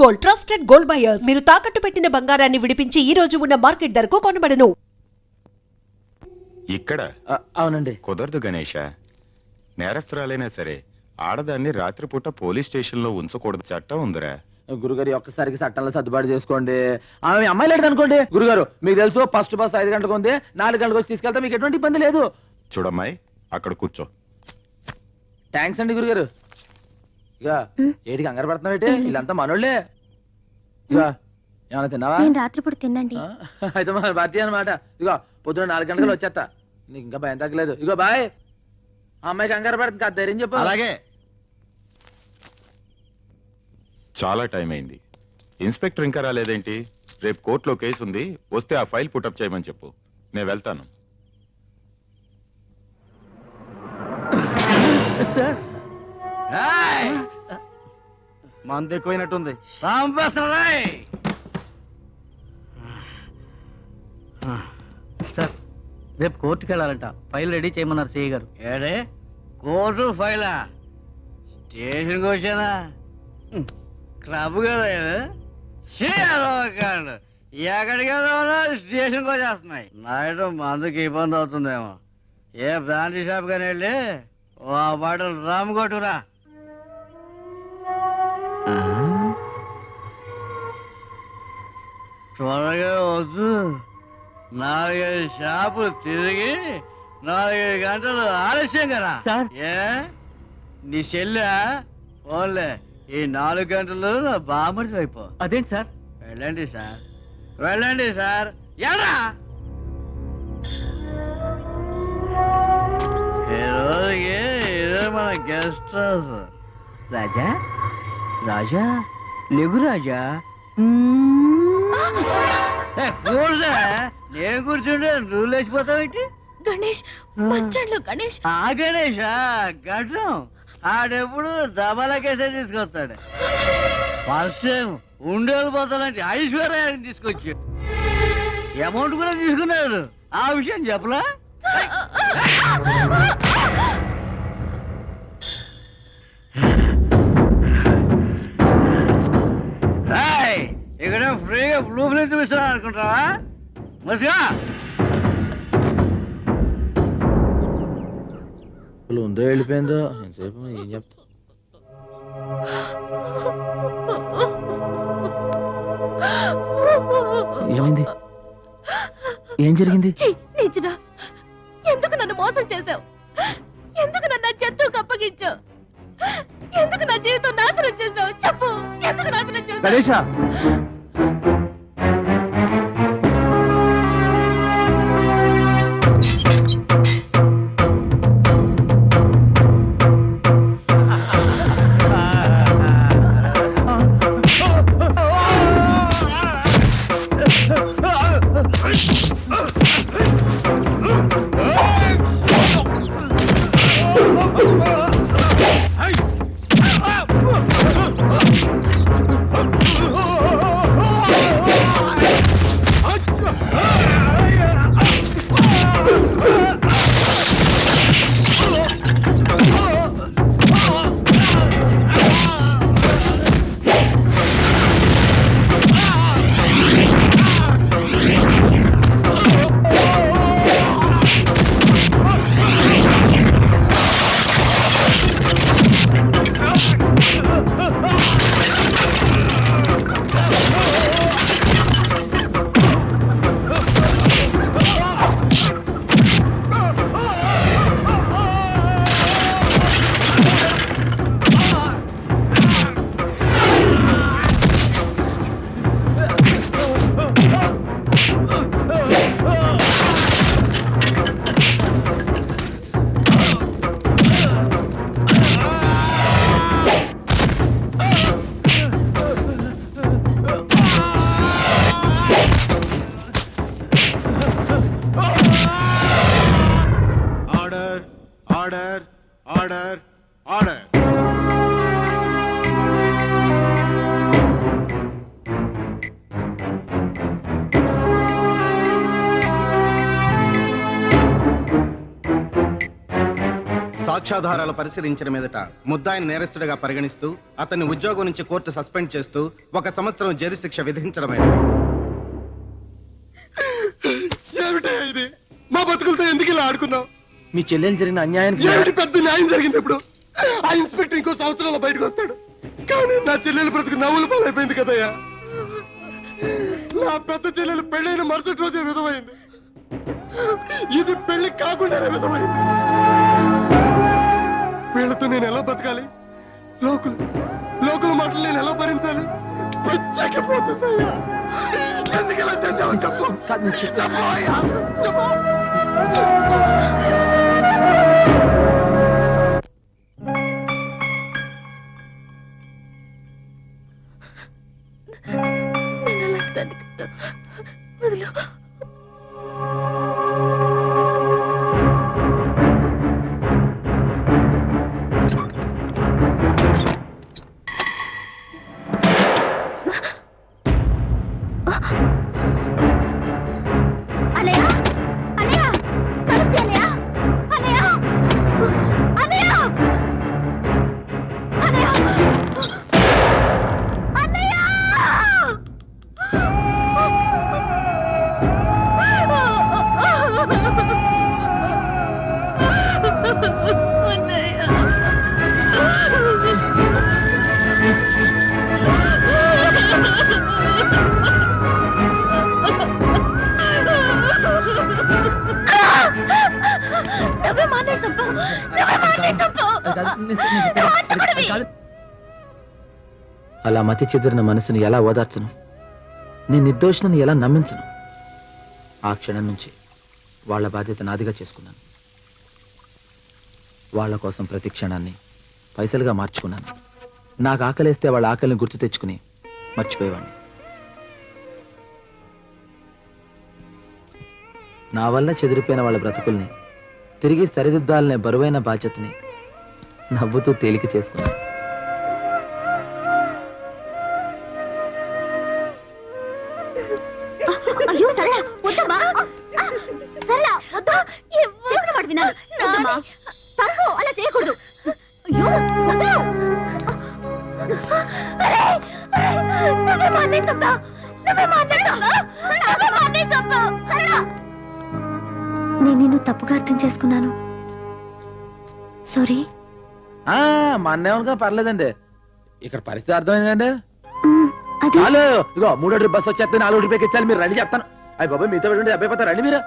Gold, trusted gold buyers. మీరు తాకట్టు పెట్టిన బంగారాన్ని విడిపించి ఈ రోజు ఉన్న మార్కెట్ ధరకు కొనబడను. ఇక్కడ అవునండి. కుదరదు గణేష. నేరస్తురాలైనా సరే ఆడదాన్ని రాత్రిపూట పోలీస్ స్టేషన్ లో ఉంచకూడదు, చట్టం ఉందిరా. గురుగారు ఒక్కసారికి చట్టంలో సర్దుబాటు చేసుకోండి. ఆమె అమ్మాయి లేదు అనుకోండి గురుగారు, మీకు తెలుసు ఫస్ట్ బస్ 5 గంటలకు ఉంది, 4 గంటలకు వచ్చి తీసుకెళ్తా, మీకు ఎటువంటి ఇబ్బంది లేదు. చూడమ్మాయి, అక్కడ కూర్చో. థ్యాంక్స్ అండి గురుగారు. ఇక ఏటికి కంగారు పడుతున్నావు ఏంటి? వీళ్ళంతా మనోళ్ళే. ఇక ఏమైనా తిన్నావా? రాత్రిపూట తినండి. అయితే మన భారతీయ అనమాట. ఇగో పొద్దున 4 గంటలకు వచ్చేస్తా, నీకు ఇంకా భయం తగ్గలేదు. ఇగో బాయ్. ఆ అమ్మాయి కంగారు పడుతుంది, కాదు ధైర్యం చెప్పు. అలాగే. చాలా టైం అయింది. ఇన్స్పెక్టర్ ఇంకా రాలేదేంటి? రేపు కోర్టులో కేసు ఉంది, వస్తే ఆ ఫైల్ పుటప్ చేయమని చెప్పు, నేను వెళ్తాను. సార్ మందు ఎక్కువైనట్టుంది. సార్ రేపు కోర్టుకి వెళ్ళాలంట, ఫైల్ రెడీ చేయమన్నారు సిఐ గారు. ఏడే కోర్టు ఫైలా? స్టేషన్కి వచ్చానా? క్లబ్ కదా కాదు, ఎక్కడికి వెళ్దామన్నా స్టేషన్కి వచ్చేస్తున్నాయి. నైట్ మందుకి ఇబ్బంది అవుతుందేమో. ఏ బ్రాంచీ షాప్ కానీ వెళ్ళి ఓ బాటలు రామ్ కొట్టురా. త్వరగా వద్దు, 4-5 షాపులు తిరిగి 4-5 గంటలు ఆలస్యం కదా సార్. ఏ నీ చెల్లె ఓన్లే ఈ 4 గంటలు నా బామర్చి అయిపో. అదేంటి సార్? వెళ్ళండి సార్, వెళ్ళండి సార్. ఎలా ఈ రోజుకి ఇదే మన గెస్ట్ హౌస్. రాజా రాజా లేగు రాజా. కూర్చో, నేను కూర్చుంటే నువ్వు లేచిపోతావేంటి? గణేష్ బస్ స్టాండ్ లో గణేష్. ఆ గణేషా గడ్డం ఆడెప్పుడు దబాలకేసే తీసుకొస్తాడు. ఫస్ట్ టైం ఉండేది పోతానంటే ఐశ్వర్యాన్ని తీసుకొచ్చి అమౌంట్ కూడా తీసుకున్నాడు. ఆ విషయం చెప్పలా? ఇక్కడ ఫ్రీగా బ్లూ ఫిల్మ్ చూపిస్తున్నా అనుకుంటావా? మసిగా ఉందో వెళ్ళిపోయిందో ఎంతసేపు ఏం చెప్తా. ఏమైంది? ఏం జరిగింది? ఎందుకు నన్ను మోసం చేశావు? ఎందుకు నన్ను జంతువుకు అప్పగించావు? ఎందుకు నా జీవితం నాశనం చేశావు? చెప్పు, ఎందుకు నాశనం చేశావు? Ganesha, order order order. సాక్ష్యాధారాలు పరిశీలించిన మీదట ముద్దాయిని నేరస్తుడిగా పరిగణిస్తూ అతన్ని ఉద్యోగం నుంచి కోర్టు సస్పెండ్ చేస్తూ 1 సంవత్సరం జైలు శిక్ష విధించడమైనది. ఏమిటా ఇది? మా బతుకులతో ఎందుకు ఇలా ఆడుకున్నావు? మీ చెల్లెలు జరిగిన అన్యాయానికి ఏమిటి పెద్ద న్యాయం జరిగింది ఇప్పుడు? ఆ ఇన్స్పెక్టర్ ఇంకో సంవత్సరంలో బయటకు వస్తాడు. కానీ నా చెల్లెలు బ్రతుకు నవ్వులు పాలైపోయింది కదయ్యా. నా పెద్ద చెల్లెలు పెళ్ళైన మరుసటి రోజే విధమైంది. ఇది పెళ్లి కాకుండానే విధమైంది. వీళ్ళతో నేను ఎలా బతకాలి? లోకుల మాటలు నేను ఎలా భరించాలి? పిచ్చకపోతుందయ్యా. ఎందుకు ఇలా చేసావు చెప్పు. చెప్పు అయ్యా, చెప్పు. నేను అలాంటి కదా. వదిలు. అలా మతి చెదిరిన మనసుని ఎలా ఓదార్చను? నేను నిర్దోషిని ఎలా నమ్మించను? ఆ క్షణం నుంచి వాళ్ళ బాధ్యత నాదిగా చేసుకున్నాను. వాళ్ళ కోసం ప్రతి క్షణాన్ని పైసలుగా మార్చుకున్నాను. నాకు ఆకలేస్తే వాళ్ళ ఆకలిని గుర్తు తెచ్చుకుని మర్చిపోయేవాడిని. నా వల్ల చెదిరిపోయిన వాళ్ళ బ్రతుకుల్ని తిరిగి సరిదిద్దాలనే బరువైన బాధ్యతని నవ్వుతూ తేలిక చేసుకున్నాను. అయ్యో సరళ వద్దమ్మా. సరళ వద్దు. చెప్పిన మాట వినాలి. వద్దమ్మా. తప్పు అలా చేయకూడదు. అయ్యో వద్దు. నేను నిన్ను తప్పుగా అర్థం చేసుకున్నాను. సారీ. మా అన్నయ్య పర్లేదండి. ఇక్కడ పరిస్థితి అర్థమైందండి. అది ఇగో 3 ట్రిప్ బస్ వచ్చేస్తే 4 ట్రిప్ ఎక్కించాలి. మీరు రండి చెప్తాను. అయ్యి బాబా మీతో పెట్టండి. 70 పోతారు. రండి మీరు.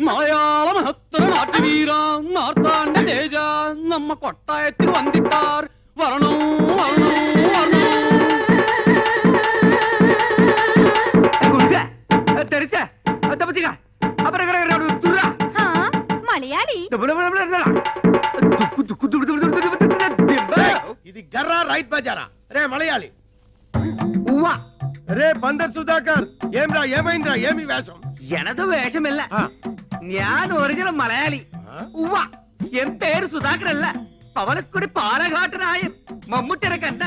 మలయాళ మహత్తర నాట్య వీర మార్తాండ తేజ నమ్మ కొట్ట ఎత్తి వందిట్టార్ వరణం మలయాళి. ఇది గర్రా రైట్ బజారా. రే మలయాళి. రే బందర్ సుధాకర్. ఏమ్రా ఏమైందిరా? ఏమి వేషం? ఎనదు వేషమిల్ల. ഞാൻ ഒറിജിനൽ മലയാളി. ഉവ്വ എൻ പേര് സുധാകരല്ല. പവനക്കുടി പാലഘാട്ടനായൻ. മമ്മൂട്ടിയുടെ കണ്ട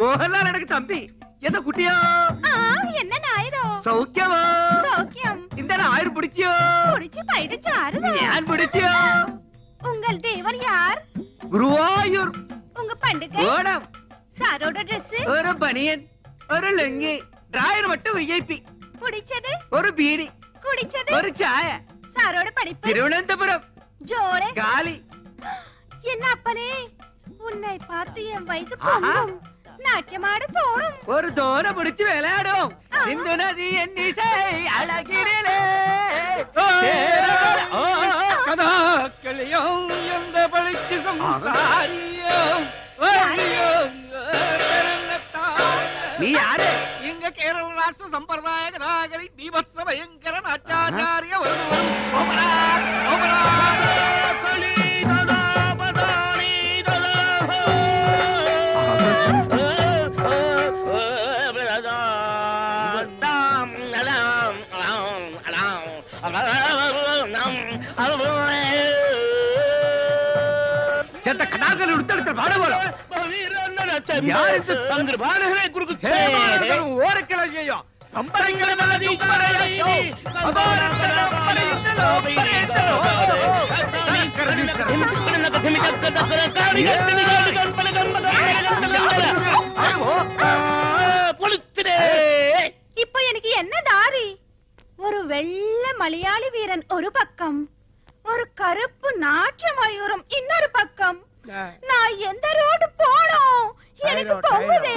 മോഹൻലാൽ അടക്ക് തമ്പി. എന്താ കുട്ടിയോ? என்ன நாயரோ? സൗഖ്യമോ? சௌக்கியம். എന്താണ് ആര് പിടിച്ചോ? குடிச்சு பைடு சாருதா. ഞാൻ പിടിച്ചോ? உங்கள் தேவன் யார்? ഗുരുവായൂർ. உங்க பண்டிகை ഓണം. சாரோட Dress ഒരു ബനിയൻ, ഒരു ലുങ്കി, ഡ്രായർ மட்டும் വിഐപി. பிடிச்சது ഒരു ബീഡി, குடிச்சது ഒരു ചായ. சாரோட படிப்பு തിരുവനന്തപുരം. ஜோளே ഗാലി. என்ன அப்பனே உன்னை பார்த்து என் வயசு பொங்கும். நாட்டியமாட தோணும். ഒരു തോര പിടിച്ച് വിളയാടും. സിന്ധു നദി എന്നിസൈ അഴകിരിലേ. കഥാക്കളിയോ എന്ത പഠിച്ച് സംസാരിയോ നീ ആര്? ഇങ്ങ കേരള രാഷ്ട്ര സമ്പ്രദായ കഥാകളി ബീഭത്സ ഭയങ്കര നാട്യാചാര്യ ചെത്ത കഥാകൾ എടുത്തെടുത്ത് പാടുപോലോ. ഓരക്കലോ ചെയ്യോ இப்போ எனக்கு என்ன தாரி? ஒரு வெள்ளை மலையாளி வீரன் ஒரு பக்கம், ஒரு கருப்பு நாட்டிய மயூரம் இன்னொரு பக்கம். நான் எந்த ரோடு போனோம்? எனக்கு பொங்குதே.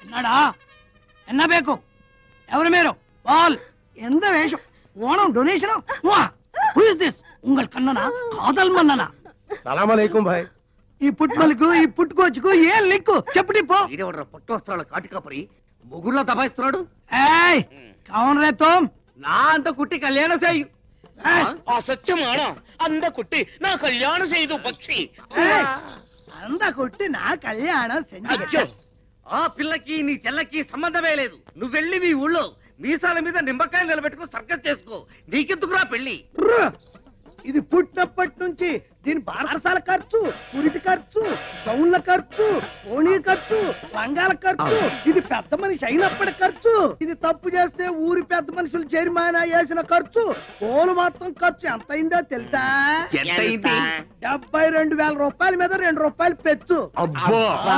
என்னடா என்ன ಬೇಕು ఎవరు మీరు వాల్ ఎంత వేషం Onam donation who is this ఉంగల్ కన్ననా కాదల్ మన్ననా సలాం అలైకుం భాయ్. ఈ పుట్మలకు ఈ పుట్టుకోచుకు ఏ లిక్కు చెప్పటి పో ఇదేవడ్రా పట్టు వస్త్రాల కాటికాపరి మొగుళ్ళ దబాయిస్తున్నాడు ఏయ్ కౌన్ రే తుమ్ నా అంత కుట్టి కళ్యాణ చేయు అసత్యమానా అంద కుట్టి నా కళ్యాణం చేయదు పక్షి అంద కుట్టి నా కళ్యాణం అచ్చో ఆ పిల్లకి నీ చెల్లకి సంబంధమే లేదు. నువ్వు వెళ్ళి మీ ఊళ్ళో మీసాల మీద నిమ్మకాయలు నిలబెట్టుకో సర్కస్ చేసుకో. నీకెందుకురా పెళ్లి? ఇది పుట్టినప్పటి నుంచి దీని బారసాల ఖర్చు, పురిటి ఖర్చు, గౌన్ల ఖర్చు, ఓణీ ఖర్చు, లంగాల ఖర్చు, ఇది పెద్ద మనిషి అయినప్పటి ఖర్చు, ఇది తప్పు చేస్తే ఊరి పెద్ద మనుషులు జరిమానా వేసిన ఖర్చు, పోలు మొత్తం ఖర్చు ఎంత అయిందో తెలుసా? 72,000 రూపాయల మీద 2 రూపాయలు పెచ్చు. ఆ,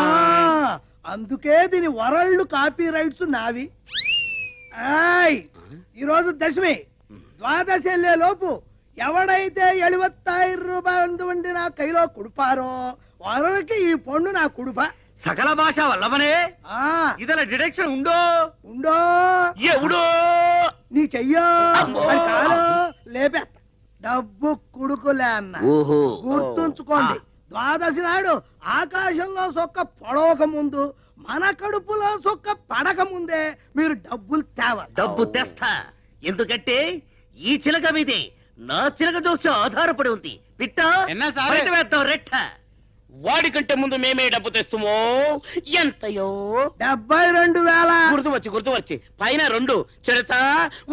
అందుకే దీని వరల్డ్ కాపీ రైట్స్ నావి. ఈరోజు దశమి, ద్వాదశి వెళ్ళే లోపు ఎవడైతే 75 రూపాయలు వండి నా కైలో కుడిపారో వరలకి ఈ పండు నా కుడుప. సకల భాష వల్లమనే ఇదల డిడక్షన్ ఉండో ఉండో ఎవడో నీ చెయ్యో మరి కాలో లేపేత్త. డబ్బు కుడుకులే అన్న గుర్తుంచుకోండి. ద్వాదశి నాడు ఆకాశంలో సొక్క పొడవక ముందు మన కడుపులో సొక్క పడక ముందే మీరు డబ్బులు తేవాలి. డబ్బు తెస్తా, ఎందుకంటే ఈ చిలక మీదే నా చిలక దోషం ఆధారపడి ఉంది. పిట్ట వేద్దాం రెట్ట. వాడికంటే ముందు మేమే డబ్బు తెస్తుమో. ఎంతయో? 72,000. గుర్తువచ్చి పైన 2 చెడతా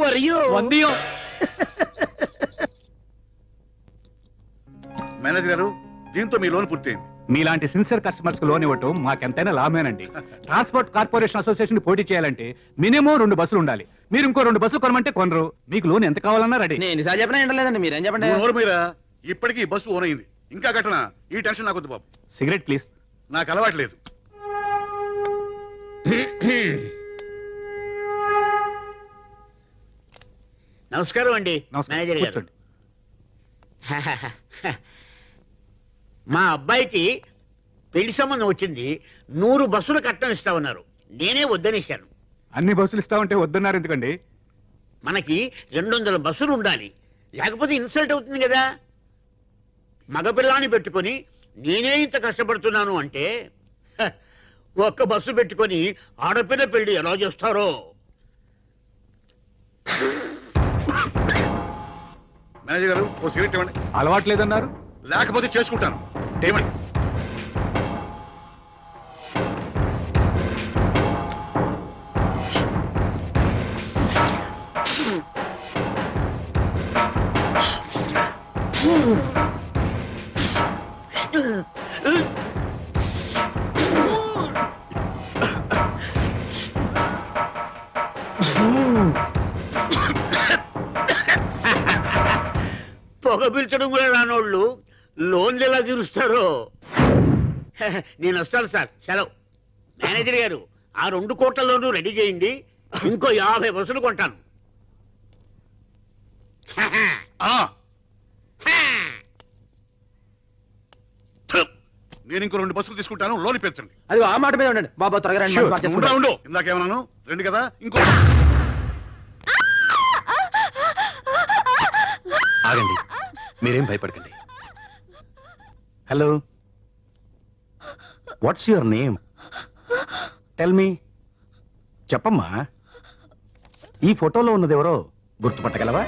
వరియో వందియో. మేనేజర్ గారు, దీంతో మీ లోన్ పూర్తయింది. మీలాంటి సిన్సియర్ కస్టమర్స్ కు లోన్ ఇవ్వటం మాకెంతైనా లాభమేనండి. ట్రాన్స్పోర్ట్ కార్పొరేషన్ అసోసియేషన్ పోటీ చేయాలంటే మినిమం 2 బస్సులు ఉండాలి. మీరు ఇంకో 2 బస్సులు కొనమంటే కొనరు. మీకు లోన్ ఎంత కావాలన్నా రెడీ. నేను ఎన్నిసార్లు చెప్పినా ఏంటలేదండి, మీరేం చెప్పండి. నోరు మీరా, ఇప్పటికీ ఈ బస్సు ఓన్ అయింది. ఇంకా కట్టనా? ఈ టెన్షన్ నాకు వద్దు బాబు. Cigarette please. నాకు అలవాటు లేదు. నమస్కారం అండి మేనేజర్ గారు. కూర్చోండి. మా అబ్బాయికి పెళ్లి సంబంధం వచ్చింది. 100 బస్సులు కట్టం ఇస్తా ఉన్నారు. నేనే వద్దనేశాను. అన్ని బస్సులు ఇస్తామంటే వద్దన్నారు ఎందుకండి? మనకి 200 బస్సులు ఉండాలి, లేకపోతే ఇన్సల్ట్ అవుతుంది కదా. మగపిల్లాన్ని పెట్టుకొని నేనే ఇంత కష్టపడుతున్నాను అంటే ఒక్క బస్సు పెట్టుకొని ఆడపిల్ల పెళ్లి ఎలా చేస్తారో. మేనేజర్ గారు, ఓ సిగరెట్ ఇవ్వండి. అలవాటు లేదన్నారు. లేకపోతే చేసుకుంటాను. ఏమండి? పొగ పిల్చడం కూడా రానోళ్ళు లోన్లు ఎలా తీరుస్తారో. నేను వస్తాను సార్, సెలవు. మేనేజర్ గారు, ఆ 2 కోట్ల లోను రెడీ చేయండి. ఇంకో 50 బస్సులు కొంటాను. నేను ఇంకో 2 బస్సులు తీసుకుంటాను. లోన్ పెంచండి. అది ఆ మాట మీద ఉండండి బాబా, త్వరగా రండి. మంచి మాట చేసుకుందాం. ఉండు. ఇందాకేమన్నాను? 2 కదా, ఇంకో. ఆగండి, మీరేం భయపడకండి. Hello, what's your name? Tell me. చెప్పమ్మా, ఈ ఫోటోలో ఉన్నది ఎవరో గుర్తుపట్టగలవా?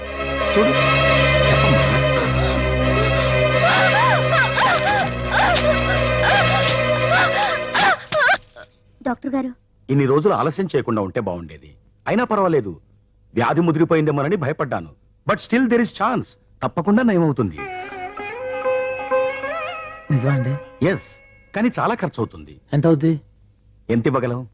చూడు, చెప్పమ్మా. డాక్టర్ గారు, ఇన్ని రోజులు ఆలస్యం చేయకుండా ఉంటే బాగుండేది. అయినా పర్వాలేదు, వ్యాధి ముదిరిపోయిందేమోనని భయపడ్డాను. But still there is chance. తప్పకుండా నయమవుతుంది. నిజమా అండి? ఎస్, కానీ చాలా ఖర్చు అవుతుంది. ఎంత అవుద్ది? ఎంత ఇవ్వగలవు?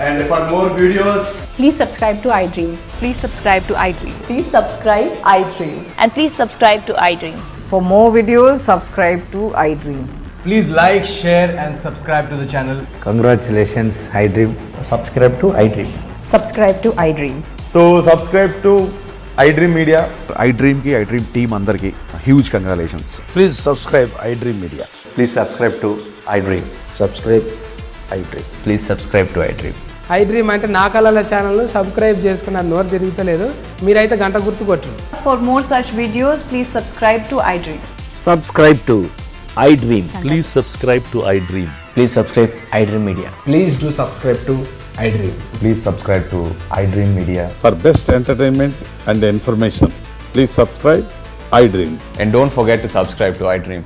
And for more videos, Please subscribe to iDream. Please subscribe to iDream. Please subscribe iDream. And please subscribe to iDream. For more videos, subscribe to iDream. please like, share, and subscribe to the channel. Congratulations iDream. Subscribe to iDream. Subscribe to iDream. So subscribe to iDream Media. iDream కి iDream team అందరికి huge congratulations. Please subscribe iDream Media. Please subscribe to iDream. Subscribe iDream. Please subscribe to iDream. iDream అంటే నా కళల channel subscribe చేసుకున్న నోరు తిరుగుతలేదు. మీరైతే గంట గుర్తు కొట్టండి. For more such videos, please subscribe to iDream. Subscribe to iDream. Please subscribe to iDream. Please subscribe iDream Media. Please do subscribe to iDream. Please subscribe to iDream Media. For best entertainment and information please subscribe iDream. And don't forget to subscribe to iDream.